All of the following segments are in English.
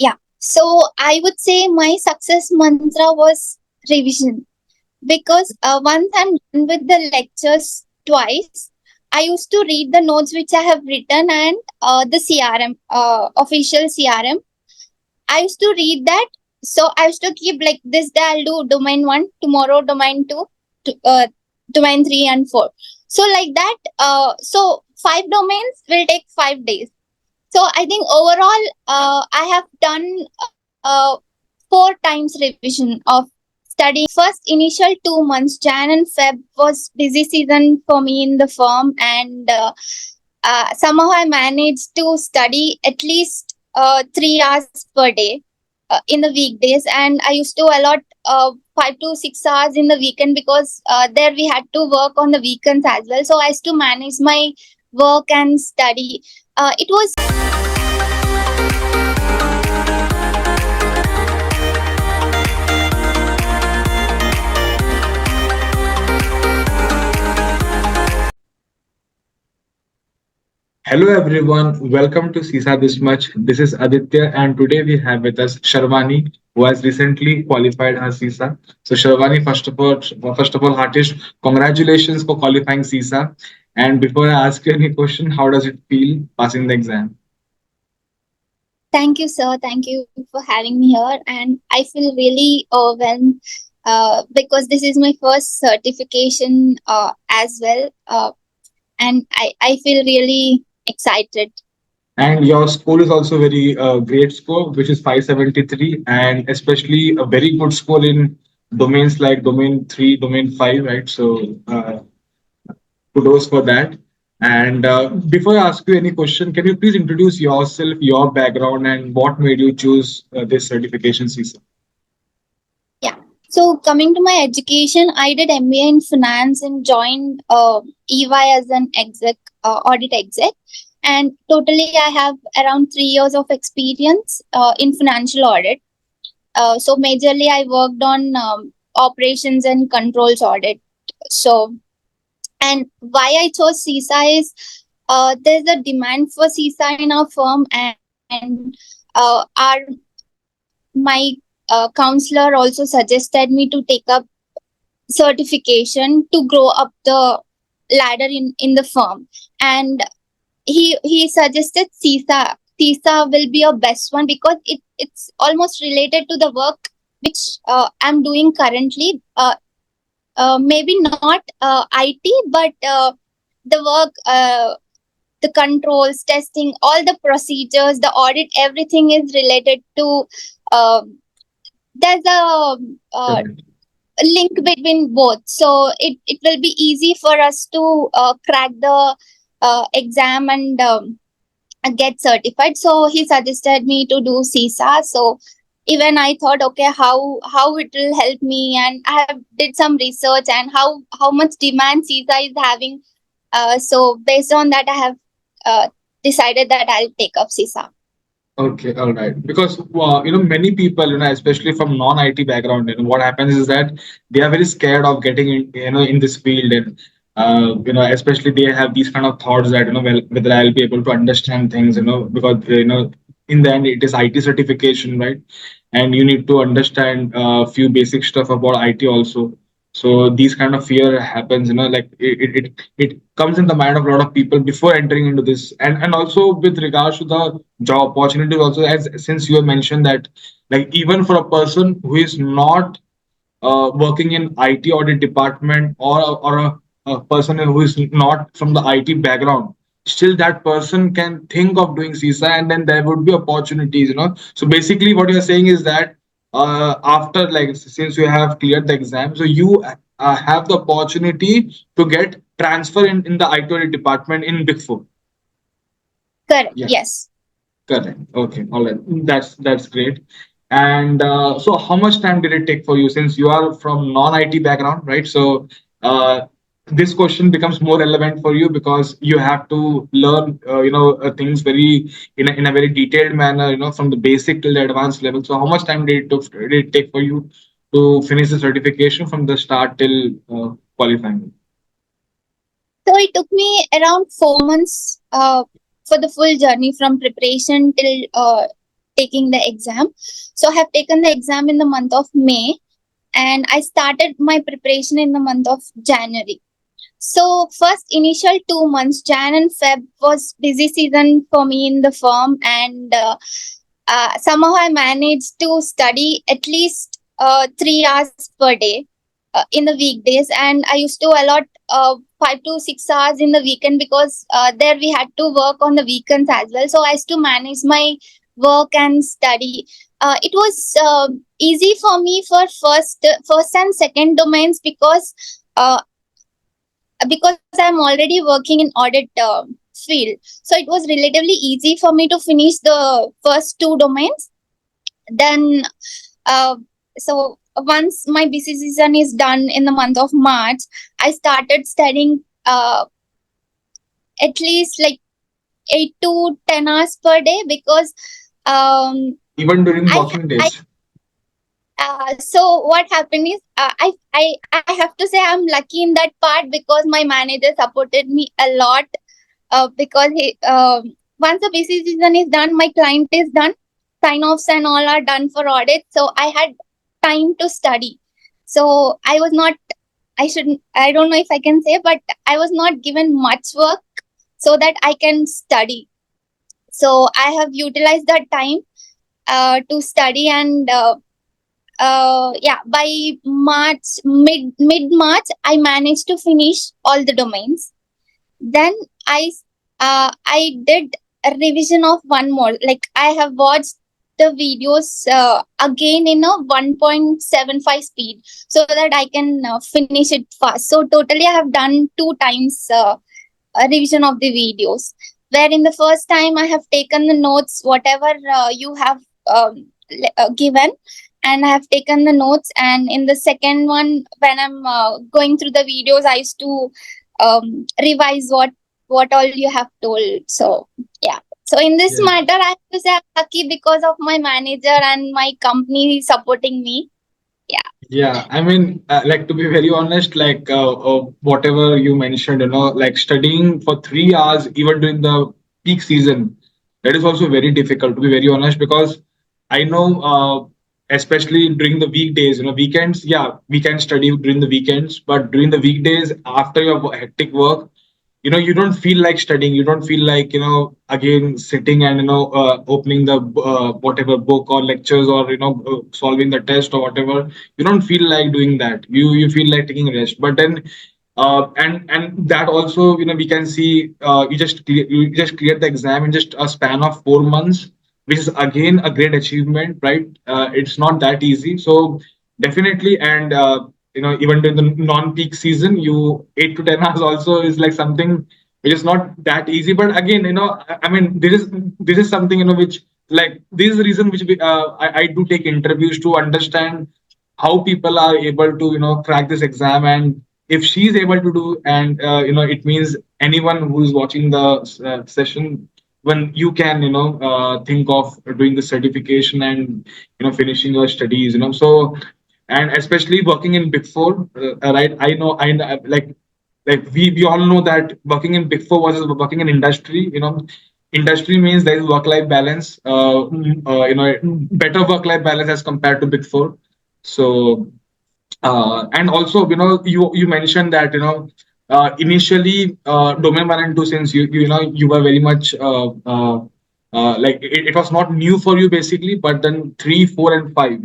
Yeah. So I would say my success mantra was revision, because once I'm done with the lectures twice, I used to read the notes which I have written, and the CRM, official CRM. I used to read that. So I used to keep like this day I'll do domain 1, tomorrow domain 2, domain 3 and 4. So like that, so 5 domains will take 5 days. So I think overall, I have done 4 times revision of studying. First initial 2 months, Jan and Feb, was busy season for me in the firm, and somehow I managed to study at least 3 hours per day in the weekdays, and I used to allot 5 to 6 hours in the weekend, because there we had to work on the weekends as well. So I used to manage my work and study. It was. Hello everyone, welcome to CISA-This-Much. This is Aditya, and today we have with us Sharvani, who has recently qualified her CISA. So Sharvani, first of all, heartiest congratulations for qualifying CISA. And before I ask you any question, how does it feel passing the exam? Thank you, sir. Thank you for having me here. And I feel really overwhelmed because this is my first certification as well. And I feel really excited. And your score is also very great score, which is 573, and especially a very good score in domains like domain 3, domain 5, right? So kudos for that. And before I ask you any question, can you please introduce yourself, your background, and what made you choose this certification season? Yeah. So coming to my education, I did MBA in finance and joined EY as an audit exec. And totally, I have around 3 years of experience in financial audit. So majorly, I worked on operations and controls audit. So, and why I chose CISA is there's a demand for CISA in our firm, and our my counselor also suggested me to take up certification to grow up the ladder in the firm, and he suggested CISA. CISA will be your best one, because it's almost related to the work which I'm doing currently. Maybe not IT, but the work, the controls, testing, all the procedures, the audit, everything is related to. Uh, there's a Correct. link between both, so it will be easy for us to crack the exam and get certified. So he suggested me to do CISA. So even I thought, okay, how it will help me, and I have did some research and how much demand CISA is having. So based on that, I have uh, decided that I'll take up CISA. Okay, all right. Because many people, especially from non-IT background, what happens is that they are very scared of getting in, in this field, and especially they have these kind of thoughts that well, whether I'll be able to understand things, because in the end it is IT certification, right? And you need to understand a few basic stuff about IT also. So these kind of fear happens, like it comes in the mind of a lot of people before entering into this, and also with regards to the job opportunities also, as since you have mentioned that, like, even for a person who is not working in IT audit department, or a person who is not from the IT background, still that person can think of doing CISA, and then there would be opportunities, so basically what you're saying is that after, like, since you have cleared the exam, so you have the opportunity to get transfer in the IT audit department in Big Four. Correct. Yeah. Yes. Correct. Okay. All right. That's great. And so, how much time did it take for you, since you are from non-IT background, right? So, uh, this question becomes more relevant for you because you have to learn, things very in a very detailed manner, from the basic till the advanced level. So, how much time did it take for you to finish the certification from the start till qualifying? So it took me around 4 months for the full journey from preparation till taking the exam. So I have taken the exam in the month of May, and I started my preparation in the month of January. So first initial 2 months, Jan and Feb, was busy season for me in the firm, and somehow I managed to study at least 3 hours per day in the weekdays, and I used to allot 5 to 6 hours in the weekend, because there we had to work on the weekends as well. So I used to manage my work and study. It was easy for me for first and second domains, because I'm already working in audit field. So it was relatively easy for me to finish the first two domains. Then, uh, so once my busy season is done in the month of March, I started studying at least like 8 to 10 hours per day, because Even during I working I days. so what happened is, I have to say I'm lucky in that part, because my manager supported me a lot, because once the busy season is done, my client is done, sign offs and all are done for audit. So I had time to study. So I don't know if I can say, but I was not given much work so that I can study. So I have utilized that time to study, and yeah, by mid March, I managed to finish all the domains. Then I did a revision of one more. Like, I have watched the videos again in a 1.75 speed, so that I can finish it fast. So totally I have done 2 times a revision of the videos, where in the first time I have taken the notes, whatever you have given, and I have taken the notes. And in the second one, when I'm going through the videos, I used to revise what all you have told. So yeah. So in this Yeah. matter, I have to say I'm lucky, because of my manager and my company supporting me. Yeah. Yeah, I mean, like to be very honest, like whatever you mentioned, like studying for 3 hours even during the peak season, that is also very difficult to be very honest, because I know, especially during the weekdays, weekends, yeah, we can study during the weekends, but during the weekdays after your hectic work, you don't feel like studying, you don't feel like again sitting and opening the whatever book or lectures, or solving the test or whatever. You don't feel like doing that, you feel like taking rest. But then and that also, we can see, you just cleared the exam in just a span of 4 months, which is again a great achievement, right? It's not that easy. So definitely. And even during the non-peak season, you 8 to 10 hours also is like something which is not that easy. But again, I mean, this is something, which, like, this is the reason which I do take interviews to understand how people are able to crack this exam. And if she's able to do, and it means anyone who's watching the session, when you can think of doing the certification and finishing your studies. So, and especially working in Big Four, right? I know, like we all know that working in Big Four versus working in industry, industry means there is work life balance, better work life balance as compared to Big Four. So, and also, you mentioned that initially, domain 1 and 2, since you were very much like it was not new for you basically, but then 3, 4, and 5,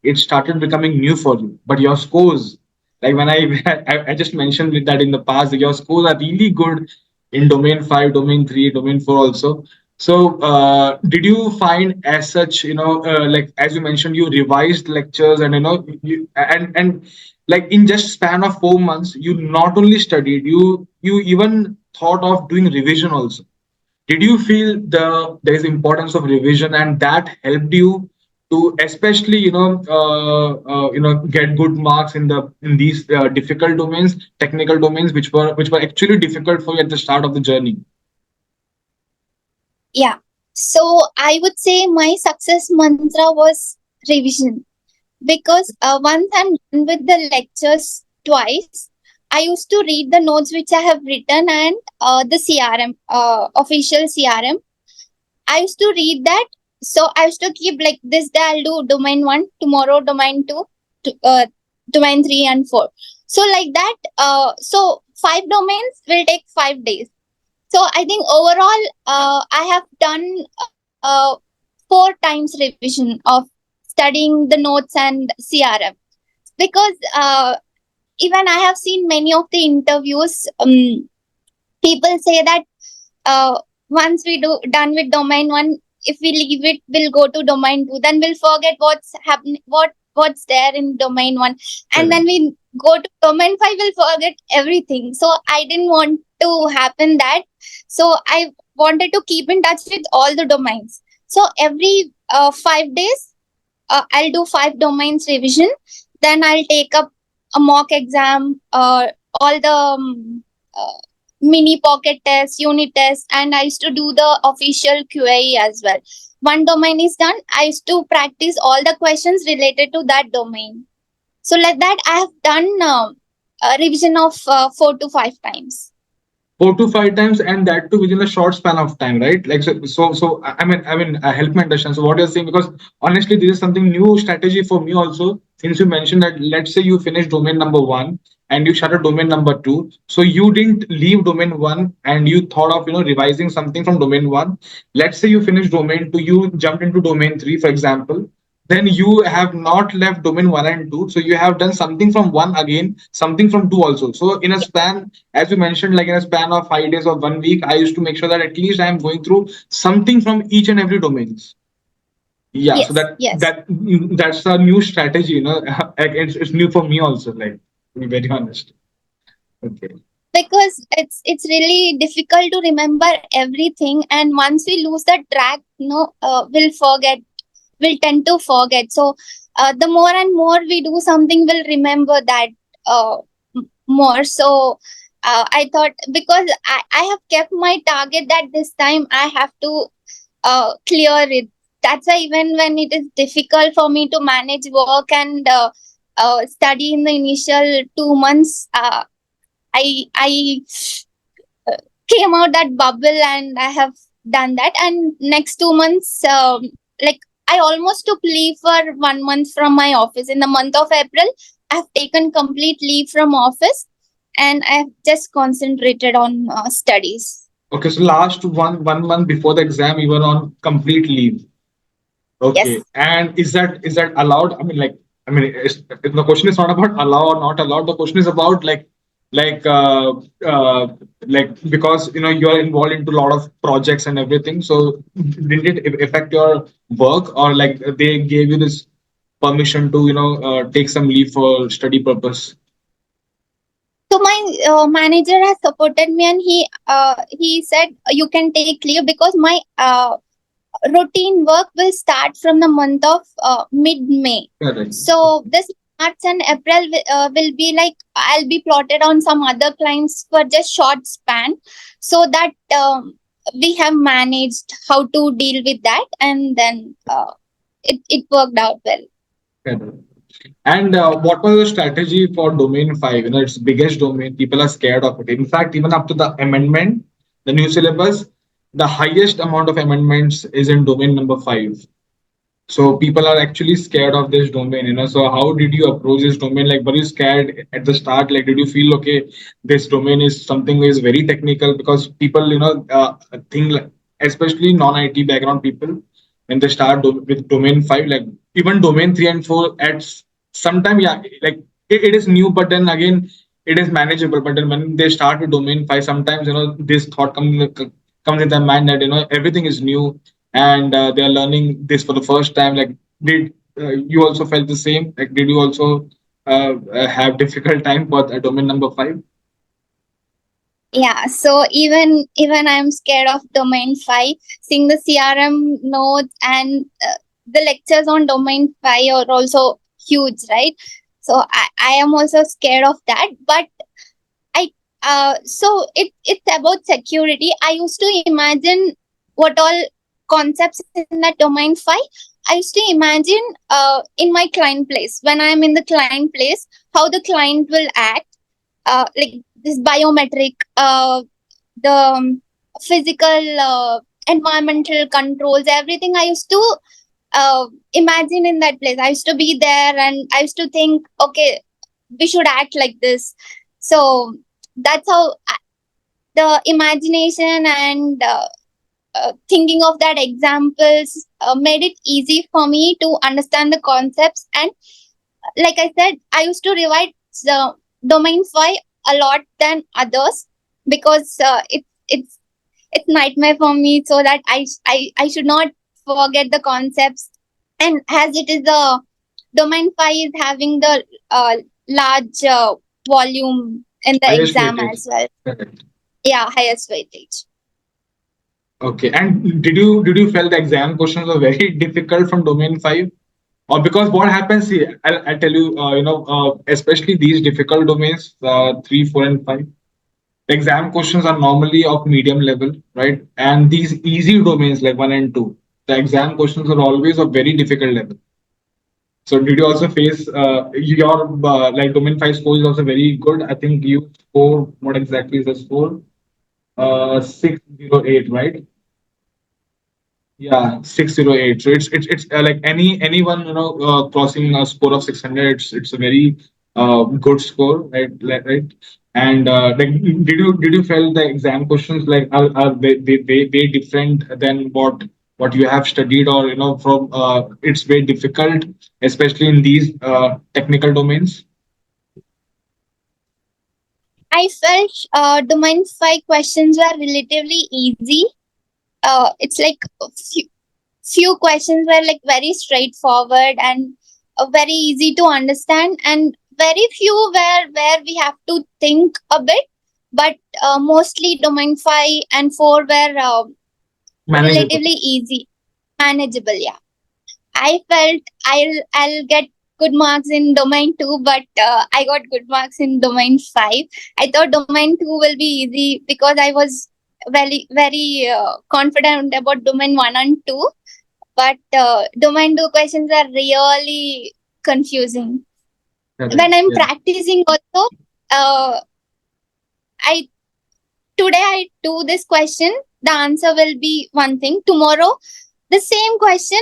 it started becoming new for you. But your scores, like when I just mentioned with that in the past, your scores are really good in domain 5, domain 3, domain 4 also. So, did you find as such, like as you mentioned, you revised lectures, and and like in just span of 4 months, you not only studied, you even thought of doing revision also. Did you feel there is importance of revision, and that helped you to especially get good marks in these difficult domains, technical domains, which were actually difficult for you at the start of the journey? Yeah. So I would say my success mantra was revision, because once I'm done with the lectures twice, I used to read the notes which I have written, and the CRM, official CRM. I used to read that So I used to keep like this day I'll do domain 1, tomorrow domain 2, domain 3 and 4. So like that, so 5 domains will take 5 days. So I think overall, I have done 4 times revision of studying the notes and CRM, because even I have seen many of the interviews. People say that once we do done with domain 1, if we leave it, we'll go to domain 2, then we'll forget what's happening, what's there in domain 1, and then we go to domain 5, we'll forget everything. So I didn't want to happen that. So I wanted to keep in touch with all the domains. So every 5 days, I'll do 5 domains revision. Then I'll take up a mock exam, all the uh, mini pocket tests, unit tests, and I used to do the official QA as well. One domain is done, I used to practice all the questions related to that domain. So like that, I have done a revision of 4 to 5 times. 4 to 5 times, and that too within a short span of time, right? Like so. I mean, help me understand. So what you're saying, because honestly, this is something new strategy for me also. Since you mentioned that, let's say you finish domain number 1 and you started domain number 2, so you didn't leave domain 1 and you thought of revising something from domain 1. Let's say you finished domain 2, you jumped into domain 3, for example. Then you have not left domain 1 and 2, so you have done something from 1 again, something from 2 also. So in a span, as you mentioned, like in a span of 5 days or 1 week, I used to make sure that at least I am going through something from each and every domains. Yeah, so Yes, yes. that's a new strategy. Like it's new for me also. Like, to be very honest. Okay. Because it's really difficult to remember everything, and once we lose the track, we'll tend to forget. So the more and more we do something, we'll remember that uh, more. So I thought, because I have kept my target that this time I have to clear it. That's why even when it is difficult for me to manage work and study in the initial 2 months, I came out that bubble and I have done that. And next 2 months, like I almost took leave for 1 month from my office. In the month of April, I've taken complete leave from office, and I've just concentrated on studies. Okay, so last one month before the exam, you were on complete leave. Okay, Yes. and is that allowed? The question is not about allow or not allowed. The question is about like uh, uh because you are involved into a lot of projects and everything. So did it affect your work, or like they gave you this permission to take some leave for study purpose? So my manager has supported me, and he said you can take leave, because my routine work will start from the month of mid May. Correct. So this March and April will be like I'll be plotted on some other clients for just short span, so that we have managed how to deal with that, and then it worked out well. Correct. And what was the strategy for domain 5? It's biggest domain. People are scared of it. In fact, even up to the amendment, the new syllabus, the highest amount of amendments is in domain number 5. So people are actually scared of this domain. So how did you approach this domain? Like, were you scared at the start? Like, did you feel okay? This domain is something is very technical, because people, think like, especially non-IT background people, when they start with domain 5, like even domain 3 and 4 at sometime, yeah, like it is new, but then again, it is manageable. But then when they start with domain 5, sometimes this thought comes in their mind that everything is new, and they are learning this for the first time. Like, did you also felt the same? Like, did you also have difficult time for domain number 5? Yeah, so even I'm scared of domain 5. Seeing the CRM notes and the lectures on domain 5 are also huge, right? So I am also scared of that. But I so it's about security. I used to imagine what all concepts in that domain 5. I used to imagine in my client place, when I am in the client place, how the client will act, like this biometric, the physical environmental controls, everything I used to imagine in that place. I used to be there and I used to think, okay, we should act like this. So that's how the imagination and thinking of that examples made it easy for me to understand the concepts. And like I said, I used to revise the domain 5 a lot than others, because it's nightmare for me, so that I should not forget the concepts. And as it is the domain 5 is having the large volume in the Highest exam weightage. as well. Correct. Yeah, highest weightage. Okay. And did you feel the exam questions were very difficult from domain 5? Or because what happens here, I'll tell you, especially these difficult domains, 3, 4, and 5, the exam questions are normally of medium level, right? And these easy domains like 1 and 2, the exam questions are always of very difficult level. So did you also face your like domain 5 score is also very good? I think you score, what exactly is the score? 608, right? Yeah, 608. So it's like anyone crossing a score of 600, it's a very good score, right? Right. And like, did you feel the exam questions like are they different than what you have studied, or from it's very difficult, especially in these technical domains? I felt domain 5 questions were relatively easy. It's like few questions were like very straightforward and very easy to understand, and very few where we have to think a bit. But mostly domain 5 and 4 were Manageable. relatively easy, manageable. Yeah, I felt I'll get good marks in domain 2, but I got good marks in domain 5. I thought domain 2 will be easy because I was very confident about domain 1 and 2. But domain 2 questions are really confusing. Correct. When I'm Yeah. practicing also, I today I do this question, the answer will be one thing. Tomorrow, the same question,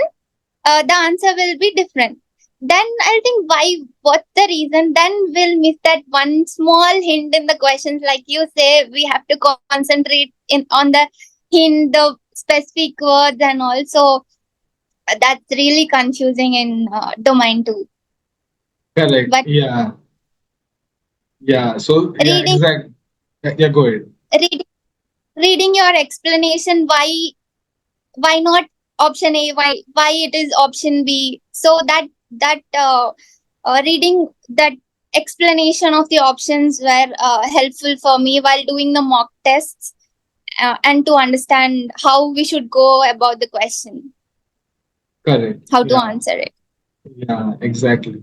the answer will be different. Then I'll think, why? What's the reason? Then we'll miss that one small hint in the questions. Like you say, we have to concentrate on the hint, the specific words, and also that's really confusing in domain 2. Correct. But Yeah. Yeah. So yeah, reading, exactly. Yeah, go ahead. reading, reading your explanation, why not option A? Why it is option B? So that reading that explanation of the options were helpful for me while doing the mock tests, and to understand how we should go about the question, Correct. how to Yeah. answer it. Yeah, exactly.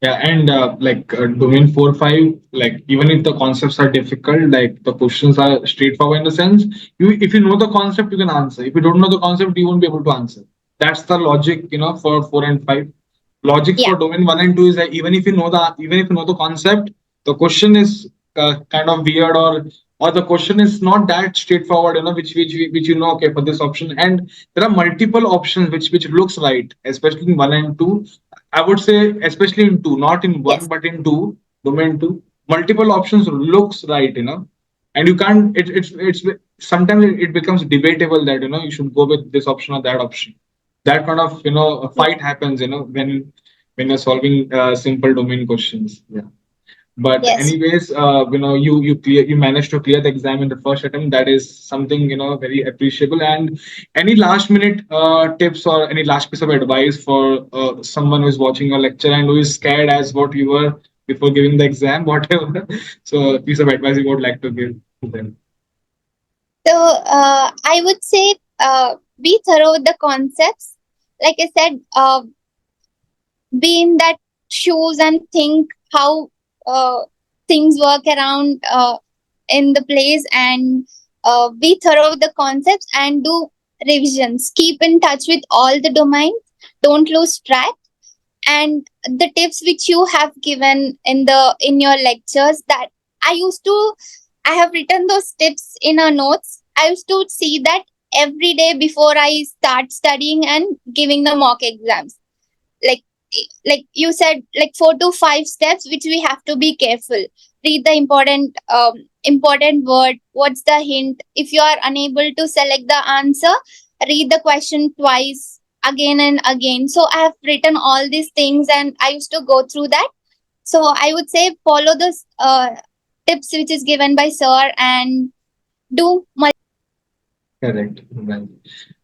Yeah, and like domain 4, 5, like even if the concepts are difficult, like the questions are straightforward in the sense, if you know the concept, you can answer. If you don't know the concept, you won't be able to answer. That's the logic, for 4 and 5. Logic Yeah. for domain 1 and 2 is that even if you know the concept, the question is kind of weird, or the question is not that straightforward, which okay, for this option, and there are multiple options which looks right, especially in 1 and 2. I would say, especially in 2, not in 1, Yes. but in 2, domain 2, multiple options looks right, and you can't. It's sometimes it becomes debatable that you should go with this option or that option. That kind of a Yes. fight happens when you're solving simple domain questions. Yeah. But Yes. anyways, you managed to clear the exam in the first attempt. That is something very appreciable. And any last minute tips or any last piece of advice for someone who is watching your lecture and who is scared as what you were before giving the exam, whatever. So, a piece of advice you would like to give to them. So I would say be thorough with the concepts. Like I said, be in that shoes and think how things work around in the place, and be thorough with the concepts and do revisions. Keep in touch with all the domains. Don't lose track. And the tips which you have given in your lectures, that I have written those tips in our notes. I used to see that every day before I start studying and giving the mock exams. Like like you said, like 4 to 5 steps which we have to be careful. Read the important word. What's the hint? If you are unable to select the answer, read the question twice, again and again. So I have written all these things and I used to go through that. So I would say follow the tips which is given by sir and do Correct. Right.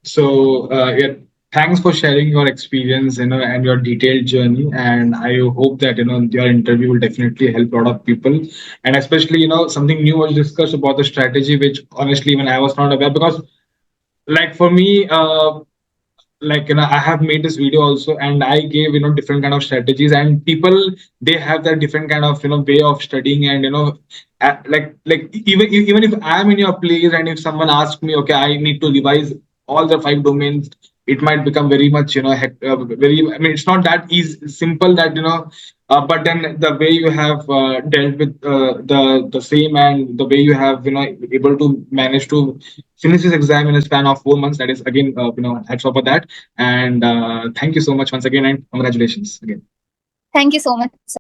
So, yeah, thanks for sharing your experience, and your detailed journey. And I hope that, your interview will definitely help a lot of people. And especially, something new was discussed about the strategy, which honestly, even I was not aware, because like for me, like I have made this video also, and I gave different kind of strategies, and people, they have that different kind of way of studying. And like even if I'm in your place, and if someone asks me, okay, I need to revise all the 5 domains, it might become very much very, I mean, it's not that easy simple that but then the way you have dealt with the same, and the way you have able to manage to finish this exam in a span of 4 months, that is again hats off for that. And thank you so much once again, and congratulations again. Thank you so much, sir.